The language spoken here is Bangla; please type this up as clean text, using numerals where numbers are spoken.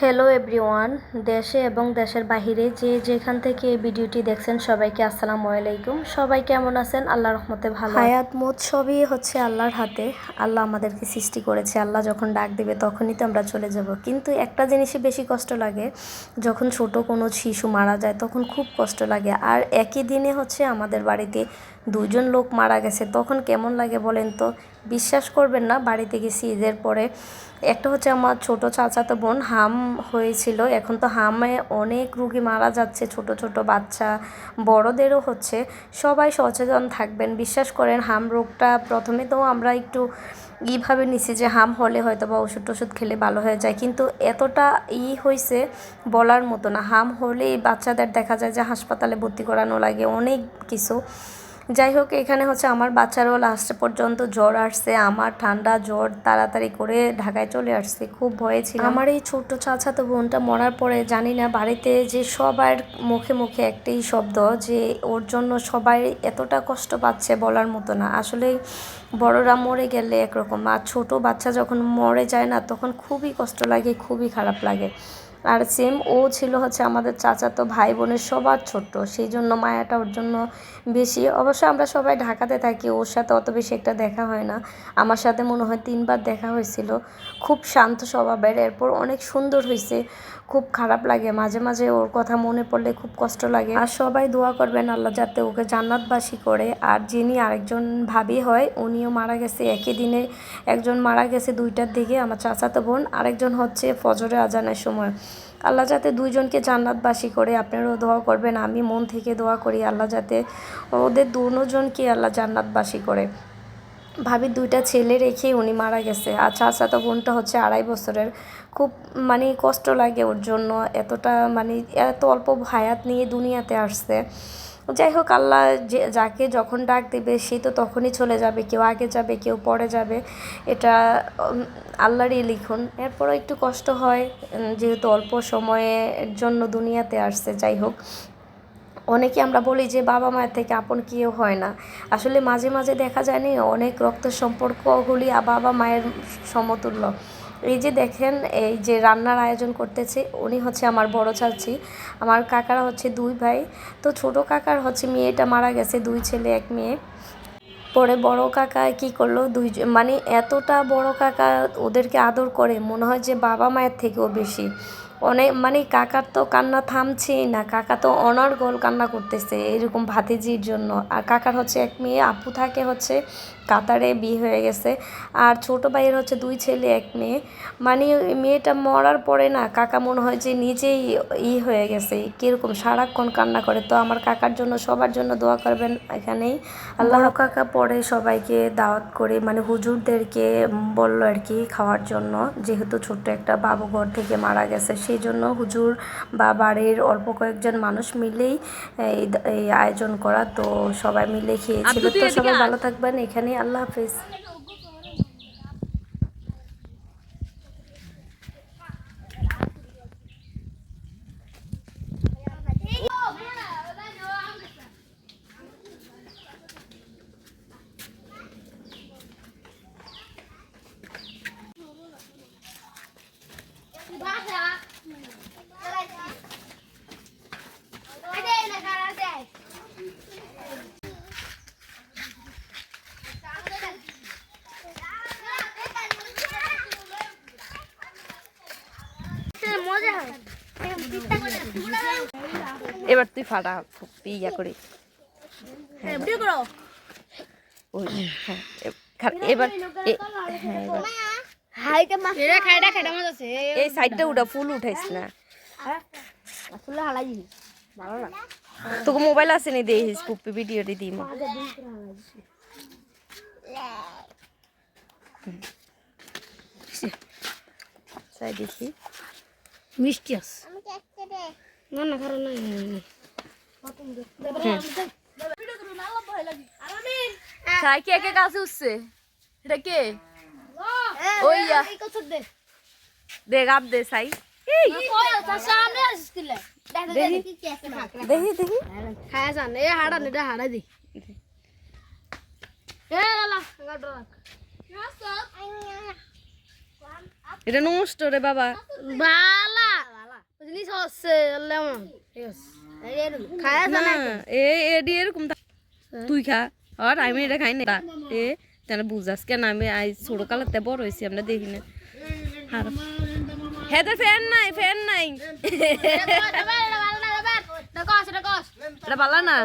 হ্যালো এভরিওয়ান, দেশে এবং দেশের বাহিরে যে যেখান থেকে এই ভিডিওটি দেখছেন সবাইকে আসসালামু আলাইকুম। সবাই কেমন আছেন? আল্লাহর রহমতে ভালো। হায়াত মত সবই হচ্ছে আল্লাহর হাতে। আল্লাহ আমাদেরকে সৃষ্টি করেছে, আল্লাহ যখন ডাক দেবে তখনই তো আমরা চলে যাব। কিন্তু একটা জিনিসই বেশি কষ্ট লাগে, যখন ছোট কোনো শিশু মারা যায় তখন খুব কষ্ট লাগে। আর একই দিনে হচ্ছে আমাদের বাড়িতে দুজন লোক মারা গেছে, তখন কেমন লাগে বলেন তো? বিশ্বাস করবেন না, বাড়িতে গেছি ঈদের পরে। একটা হচ্ছে আমার ছোট চাচাতো বোন, হাম হয়েছিল। এখন তো হামে অনেক রুগী মারা যাচ্ছে, ছোট ছোট বাচ্চা, বড়দেরও হচ্ছে। সবাই সচেতন থাকবেন। বিশ্বাস করেন, হাম রোগটা প্রথমে তো আমরা একটু এইভাবে নিছি যে হাম হলে হয়তো বা ওষুধ টষুধ খেলে ভালো হয়ে যায়, কিন্তু এতটা হয়েছে বলার মতো না। হাম হলেই বাচ্চাদের দেখা যায় যে হাসপাতালে ভর্তি করানো লাগে, অনেক কিছু। যাই হোক, এখানে হচ্ছে আমার বাচ্চারও লাস্ট পর্যন্ত জ্বর আসছে, আমার ঠান্ডা জ্বর, তাড়াতাড়ি করে ঢাকায় চলে আসছে, খুব ভয়ে ছিল। আমার এই ছোট্ট চাচাতো বোনটা মরার পরে জানি না বাড়িতে যে সবার মুখে মুখে একটাই শব্দ যে ওর জন্য সবাই এতটা কষ্ট পাচ্ছে বলার মতো না। আসলে বড়রা মরে গেলে একরকম, আর ছোট বাচ্চা যখন মরে যায় না তখন খুবই কষ্ট লাগে, খুবই খারাপ লাগে। আর সেম ও ছিল হচ্ছে আমাদের চাচাতো ভাই বোনের সবার ছোট্ট, সেই জন্য মায়াটা ওর জন্য বেশি। অবশ্য আমরা সবাই ঢাকাতে থাকি, ওর সাথে অত বেশি একটা দেখা হয় না। আমার সাথে মনে হয় 3বার দেখা হয়েছিল। খুব শান্ত স্বভাবের, এরপর অনেক সুন্দর হয়েছে। খুব খারাপ লাগে মাঝে মাঝে ওর কথা মনে পড়লে, খুব কষ্ট লাগে। আর সবাই দোয়া করবেন আল্লাহ যাতে ওকে জান্নাতবাসী করে। আর যিনি আরেকজন ভাবি হয় উনিও মারা গেছে একই দিনে। একজন মারা গেছে 2টার দিকে আমার চাচাতো বোন, আরেকজন হচ্ছে ফজরে আজানের সময়। আল্লাহ যাতে দুইজনকে জান্নাতবাসী করে। আপনারাও দোয়া করবেন, আমি মন থেকে দোয়া করি আল্লাহ যাতে ওদের দুজনকে আল্লাহ জান্নাতবাসী করে। ভাবির 2টা ছেলে রেখে উনি মারা গেছে। আর চাচাতো বোনটা হচ্ছে 2.5 বছরের। খুব মানে কষ্ট লাগে ওর জন্য, এতটা মানে এত অল্প হায়াত নিয়ে দুনিয়াতে আসছে। যাই হোক, আল্লাহ যে যাকে যখন ডাক দেবে সে তো তখনই চলে যাবে, কেউ আগে যাবে কেউ পরে যাবে, এটা আল্লাহরই লিখন। এরপরও একটু কষ্ট হয়, যেহেতু অল্প সময়ের জন্য দুনিয়াতে আসছে। যাই হোক, অনেকে আমরা বলি যে বাবা মায়ের থেকে আপন কেউ হয় না। আসলে মাঝে মাঝে দেখা যায় না, অনেক রক্তের সম্পর্কগুলি বাবা মায়ের সমতুল্য। এই যে দেখেন, এই যে রান্নার আয়োজন করতেছে, উনি হচ্ছে আমার বড় চাচি। আমার কাকারা হচ্ছে 2 ভাই। তো ছোট কাকার হচ্ছে মেয়েটা মারা গেছে, 2 ছেলে 1 মেয়ে। পরে বড় কাকা কি করলো, দুইজন মানে এতটা বড় কাকা ওদেরকে আদর করে, মনে হয় যে বাবা মায়ের থেকেও বেশি। অনেক মানে কাকার তো কান্না থামছেই না, কাকা তো অনর্গল কান্না করতেছে এরকম ভাতিজির জন্য। আর কাকার হচ্ছে 1 মেয়ে, আপু থাকে হচ্ছে কাতারে, বিয়ে হয়ে গেছে। আর ছোট ভাইয়ের হচ্ছে 2 ছেলে 1 মেয়ে। মানে ওই মেয়েটা মরার পরে না কাকা মনে হয় যে নিজেই হয়ে গেছে, কীরকম সারাক্ষণ কান্না করে। তো আমার কাকার জন্য সবার জন্য দোয়া করবেন এখানেই। আল্লাহ কাকা পরে সবাইকে দাওয়াত করে, মানে হুজুরদেরকে বললো আর কি খাওয়ার জন্য, যেহেতু ছোট্ট একটা বাবুঘর থেকে মারা গেছে, সেই জন্য হুজুর বা বাড়ির অল্প কয়েকজন মানুষ মিলেই এই আয়োজন করা। তো সবাই মিলে খেয়েছিল। তো সবাই ভালো থাকবেন, এখানে আল্লাহ হাফিজ। এবার তুই ফাটা ইয়া করি। এবার এই সাইডটা উঠা, ফুল উঠাইস না। তোকে মোবাইল আছে নি, দেখিস পুপি ভিডিওটি দিই। দেখি মিষ্টি আছে না না কারণ সাই কে কে কাছে উঠছে, এটা কে? ওইয়া দেখ আপ দে সাই। দেখি দেখি খায়া জান এ হাড়া নেটা হাড়া দি এ লালা এটা নষ্ট রে বাবা। বালা জিনিস হচ্ছে লেমন ঠিক আছে খায়া জানে এ এডি এরকম তুই খা আর আমি এটা খাই না এ তেন বুঝাস কেন আমি আই ছোট কালাতে বড় হয়েছি আমরা দেখি না হ্যাঁ ফ্যান নাই এটা ভালো না এটা ভালো না